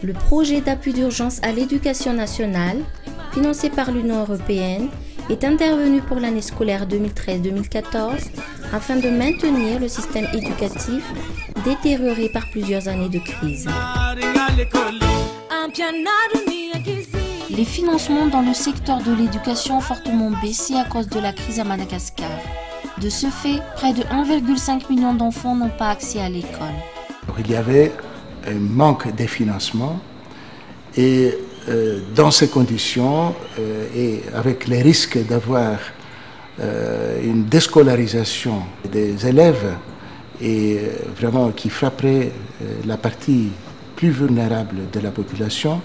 Le projet d'appui d'urgence à l'éducation nationale, financé par l'Union européenne, est intervenu pour l'année scolaire 2013-2014 afin de maintenir le système éducatif détérioré par plusieurs années de crise. Les financements dans le secteur de l'éducation ont fortement baissé à cause de la crise à Madagascar. De ce fait, près de 1,5 million d'enfants n'ont pas accès à l'école. Il y avait un manque de financement et dans ces conditions et avec les risques d'avoir une déscolarisation des élèves et vraiment qui frapperait la partie plus vulnérable de la population,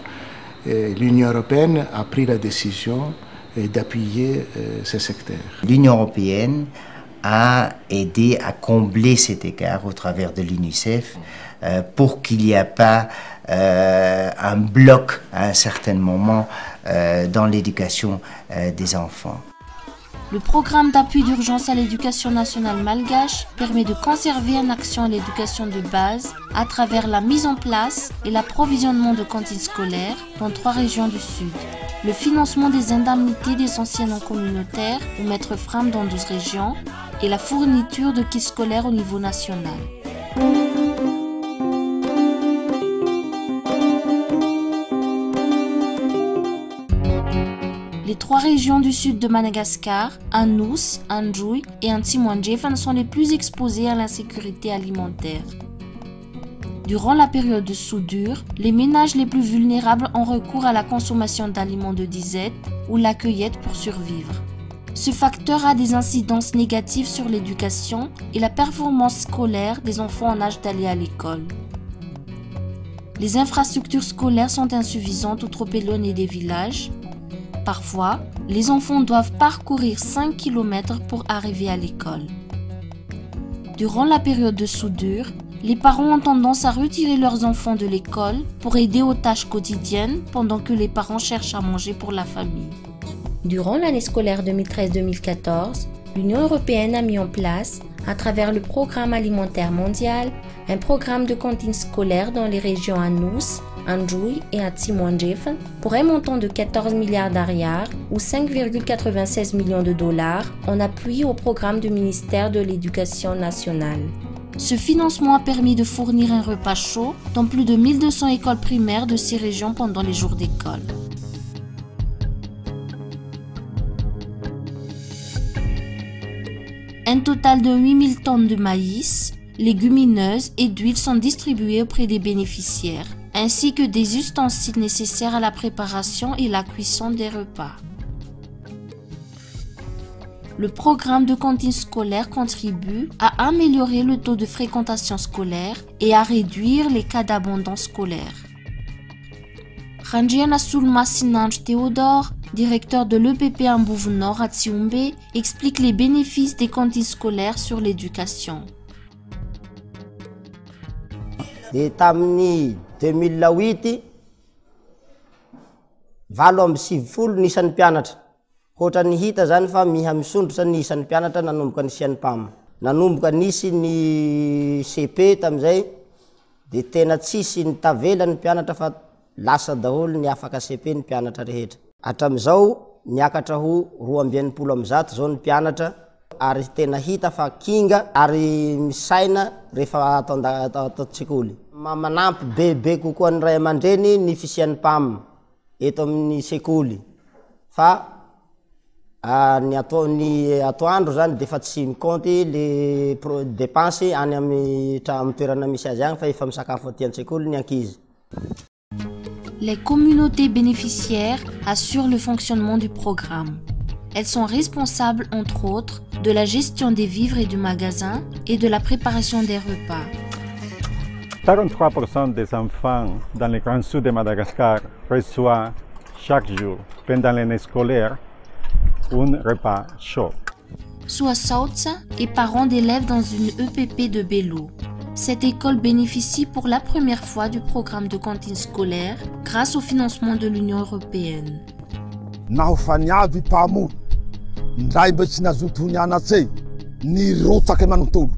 l'Union européenne a pris la décision d'appuyer ce secteur. L'Union européenne a aidé à combler cet écart au travers de l'UNICEF pour qu'il n'y ait pas un bloc à un certain moment dans l'éducation des enfants. Le programme d'appui d'urgence à l'éducation nationale malgache permet de conserver en action l'éducation de base à travers la mise en place et l'approvisionnement de cantines scolaires dans 3 régions du Sud, le financement des indemnités des enseignants communautaires ou maîtres FRAM dans 12 régions et la fourniture de kits scolaires au niveau national. Les 3 régions du sud de Madagascar, Anous, Andjoui et Antsimuanjefan sont les plus exposées à l'insécurité alimentaire. Durant la période de soudure, les ménages les plus vulnérables ont recours à la consommation d'aliments de disette ou la cueillette pour survivre. Ce facteur a des incidences négatives sur l'éducation et la performance scolaire des enfants en âge d'aller à l'école. Les infrastructures scolaires sont insuffisantes ou trop éloignées des villages. Parfois, les enfants doivent parcourir 5 km pour arriver à l'école. Durant la période de soudure, les parents ont tendance à retirer leurs enfants de l'école pour aider aux tâches quotidiennes pendant que les parents cherchent à manger pour la famille. Durant l'année scolaire 2013-2014, l'Union européenne a mis en place, à travers le Programme alimentaire mondial, un programme de cantines scolaires dans les régions Anous, Andjoui et Antsimuanjefan pour un montant de 14 milliards d'ariars ou 5,96 millions de dollars en appui au programme du ministère de l'Éducation nationale. Ce financement a permis de fournir un repas chaud dans plus de 1200 écoles primaires de ces régions pendant les jours d'école. Un total de 8000 tonnes de maïs, légumineuses et d'huile sont distribuées auprès des bénéficiaires, ainsi que des ustensiles nécessaires à la préparation et la cuisson des repas. Le programme de cantine scolaire contribue à améliorer le taux de fréquentation scolaire et à réduire les cas d'abandon scolaire. Ranjiana Sulma Sinanj Théodore, directeur de l'EPP Ambouv Nord à Tsiumbe, explique les bénéfices des cantines scolaires sur l'éducation. Tamin'ny 2008 valo amby sivifolo nisan'ny mpianatra kotra ny hita zany fa miha misondrotra ny isan'ny mpianatra nanomboka nisian'ny PAM nanomboka nisy ny CP tamizay de tena tsisy ny tavela ny mpianatra fa lasa daholo ny afaka CP ny mpianatra rehetra hatramizao niakatra ho 2,1 zao ny mpianatra ary tena hita fa kinga ary misaina rehefa atao tsekoly manampy bebe kokoa ny ray aman-dreny ny fisian'ny PAM eto amin'ny sekoly fa ny atoandro zany defa tsy mikonty le dépense any amin'ny toerana misy azy agny fa efa misakafo aty an-tsekoly ny ankizy. Les communautés bénéficiaires assurent le fonctionnement du programme. Elles sont responsables, entre autres, de la gestion des vivres et du magasin et de la préparation des repas. 43% des enfants dans le Grand Sud de Madagascar reçoivent chaque jour, pendant l'année scolaire, un repas chaud. Soua Sautsa est parent d'élèves dans une EPP de Belo. Cette école bénéficie pour la première fois du programme de cantine scolaire grâce au financement de l'Union européenne. ndray mba tsy nazoto nianatsy nirotsaka manontolo.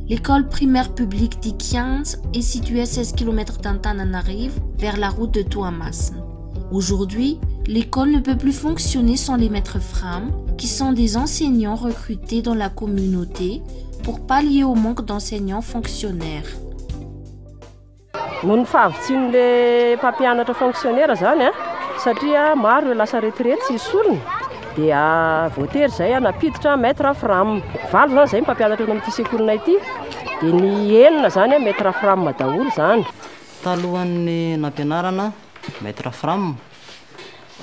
L'école primaire publique d'Ikians est située à 16 km d'Antananarive, vers la route de Touamasn. Aujourd'hui, l'école ne peut plus fonctionner sans les maîtres Fram, qui sont des enseignants recrutés dans la communauté pour pallier au manque d'enseignants fonctionnaires. Noho ny fahavitsiny le mpampianatra fonctionnaire zany satria maro lasa retraite sisy olona dia voatery zay napiditra maître Fram. Valo zany zay mpampianatra eo amin'ity sekolinay ity dia ny enina zany maître Fram daholo zany. Talohan'ny nampianarana maître Fram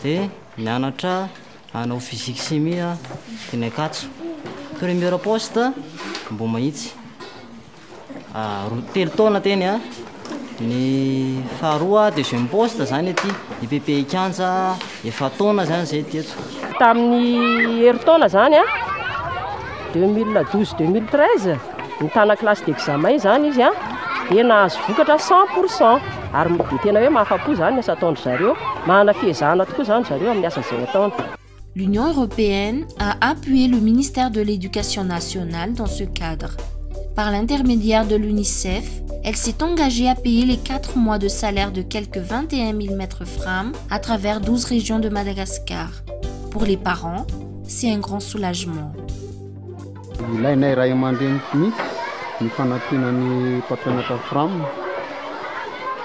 dia nianatra hanao physique chimie teny Ankatso. Premier poste mbo mahitsy telo taona teny ny faharoa deuxième poste zany ety IPP Kanja efa taona zany zay teto. Tamin'ny herintaona zany 2012-2013 nitana classe d'examen zany izy dia nahazo vokatra 100% ary dia tena hoe mahafapo zany asa ataondry zareo, manana fiezahana tokoa zany zareo amin'ny asa izay ataony. L'Union européenne a appuyé le ministère de l'Éducation nationale dans ce cadre. Par l'intermédiaire de l'UNICEF, elle s'est engagée à payer les 4 mois de salaire de quelques 21 000 maîtres Fram à travers 12 régions de Madagascar. Pour les parents, c'est un grand soulagement. Ilainay ray aman-dreny mihitsy ny fanampianan'ny mpampianatra Fram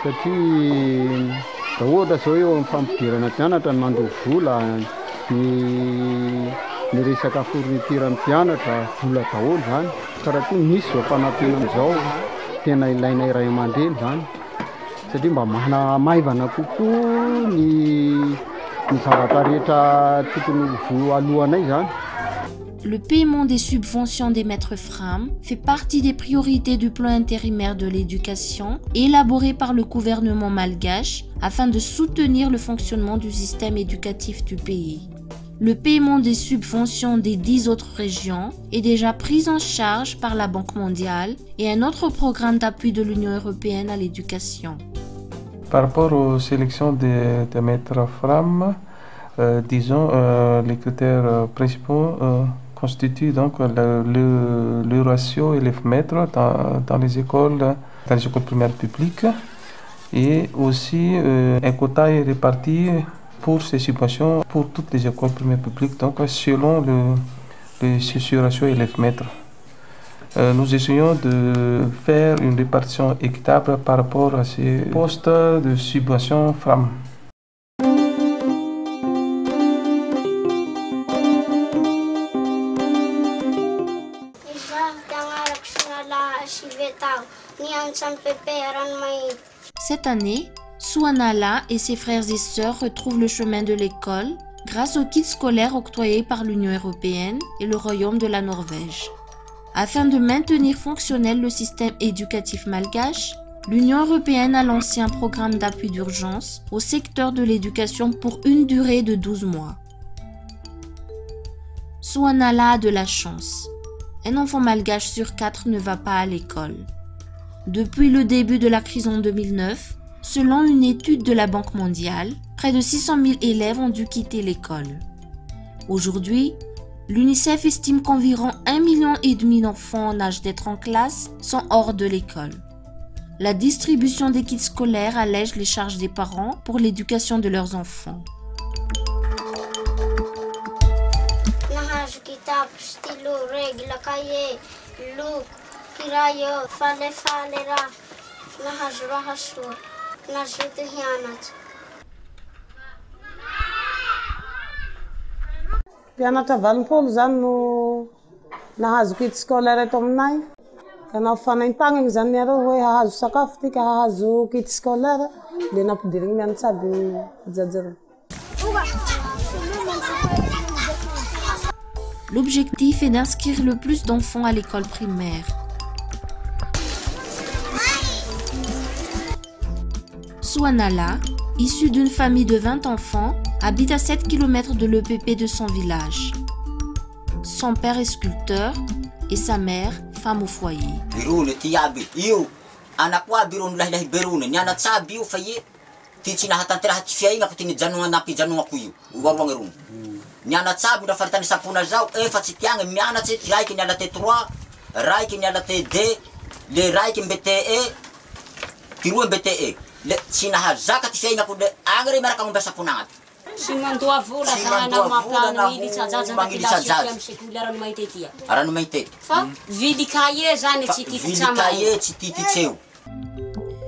satria raha ohatra zao eo amin'ny fampidirana mpianatra ny mandoha vola ny resaka fourniture mpianatra vola daholo zany karaha toy misy zao fanampianana zao tena ilainay ray aman-dreny zany satria mba maivana kokoa ny zavatra rehetra tokony ho alohanay zany. Le paiement des subventions des maîtres Fram fait partie des priorités du plan intérimaire de l'éducation élaboré par le gouvernement malgache afin de soutenir le fonctionnement du système éducatif du pays. Le paiement des subventions des 10 autres régions est déjà pris en charge par la Banque mondiale et un autre programme d'appui de l'Union européenne à l'éducation. Par rapport aux sélections des maîtres Fram, disons les critères principaux constituent donc le ratio élève-maître dans les écoles primaires publiques et aussi un quota est réparti pour ces subventions pour toutes les écoles primaires publiques, donc selon ce ratio élève-maître. Nous essayons de faire une répartition équitable par rapport à ces postes de subvention Fram. Cette année, Souanala et ses frères et sœurs retrouvent le chemin de l'école grâce aux kits scolaires octroyés par l'Union européenne et le Royaume de la Norvège. Afin de maintenir fonctionnel le système éducatif malgache, l'Union européenne a lancé un programme d'appui d'urgence au secteur de l'éducation pour une durée de 12 mois. Souanala a de la chance. Un enfant malgache sur 4 ne va pas à l'école. Depuis le début de la crise en 2009, selon une étude de la Banque mondiale, près de 600 000 élèves ont dû quitter l'école. Aujourd'hui, l'UNICEF estime qu'environ 1,5 million d'enfants en âge d'être en classe sont hors de l'école. La distribution des kits scolaires allège les charges des parents pour l'éducation de leurs enfants. Mpianatra valopolo zany no nahazo kit scolaire eto aminay. Kana fanaintagna zany niareo hoe hahazo sakafo tika hahazo kit scolaire dia nampidirigny mianatra aby jajary. L'objectif est d'inscrire le plus d'enfants à l'école primaire. Souanala, issue d'une famille de 20 enfants, habite à 7 km de l'EPP de son village. Son père est sculpteur et sa mère, femme au foyer. anako aby ireo nolahilahy berony nianatsy aby io fa ie ty tsy nahatanteraha tsy fiainako ty nijanogna nampijanonako io oaroagna rony nianatsy aby ndra faritany sapona zao efa tsy tiagny mianatsy ty raiky niala te 3 raiky niala te D le raiky MBTE ty roa MBTE le tsy nahazaka ty fiainako le agny re miaraka momba saponagna tsy mandoa vola zahana mampana militsajaja na pilasy amy sekoly aranomaité tia aranomaité fa vily cahier zany tsy tititseo.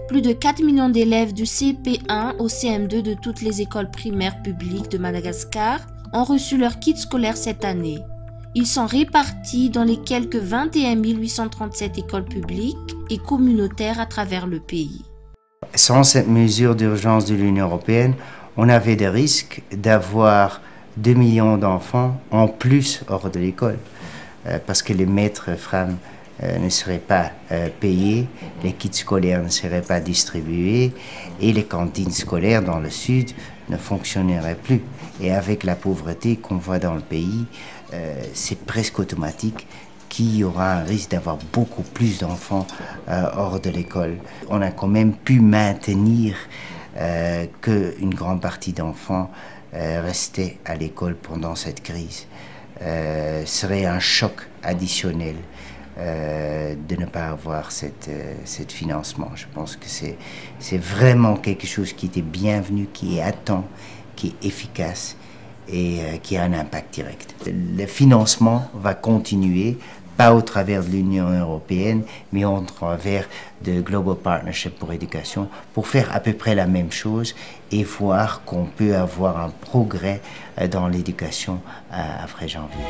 Plus de 4 millions d'élèves du CP1 au CM2 de toutes les écoles primaires publiques de Madagascar ont reçu leur kit scolaire cette année. Ils sont répartis dans les quelques 21 837 écoles publiques et communautaires à travers le pays. Sans cette mesure d'urgence de l'Union européenne, on avait des risques d'avoir 2 millions d'enfants en plus hors de l'école, parce que les maîtres FRAM ne seraient pas payés, les kits scolaires ne seraient pas distribués et les cantines scolaires dans le sud ne fonctionneraient plus. Et avec la pauvreté qu'on voit dans le pays, c'est presque automatique qu'il y aura un risque d'avoir beaucoup plus d'enfants hors de l'école. On a quand même pu maintenir qu'une grande partie d'enfants restaient à l'école pendant cette crise. Serait un choc additionnel de ne pas avoir cette financement. Je pense que c'est vraiment quelque chose qui était bienvenu, qui est à temps, qui est efficace et qui a un impact direct. Le financement va continuer, pas au travers de l'Union européenne, mais au travers de Global Partnership pour l'éducation, pour faire à peu près la même chose et voir qu'on peut avoir un progrès dans l'éducation après janvier.